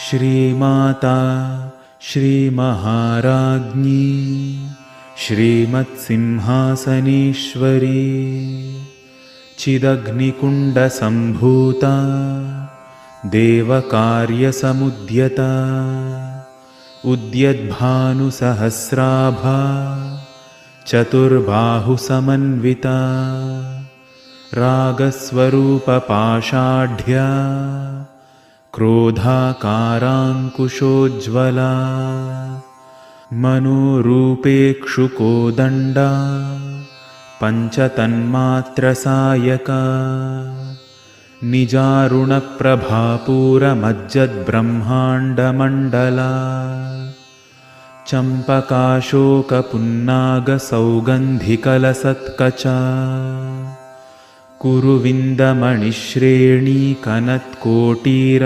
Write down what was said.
श्रीमाता श्रीमहाराज्ञी श्रीमत्सिंहासनेश्वरी चिदग्निकुण्डसम्भूता देवकार्यसमुद्यता उद्यद्भानुसहस्राभा चतुर्बाहुसमन्विता रागस्वरूपपाषाढ्या क्रोधाकाराङ्कुशोज्ज्वला मनोरूपेक्षुकोदण्डा पञ्चतन्मात्रसायका निजारुणप्रभापूरमज्जद्ब्रह्माण्डमण्डला चम्पकाशोकपुन्नागसौगन्धिकलसत्कचा कुरुविन्दमणिश्रेणीकनत्कोटीर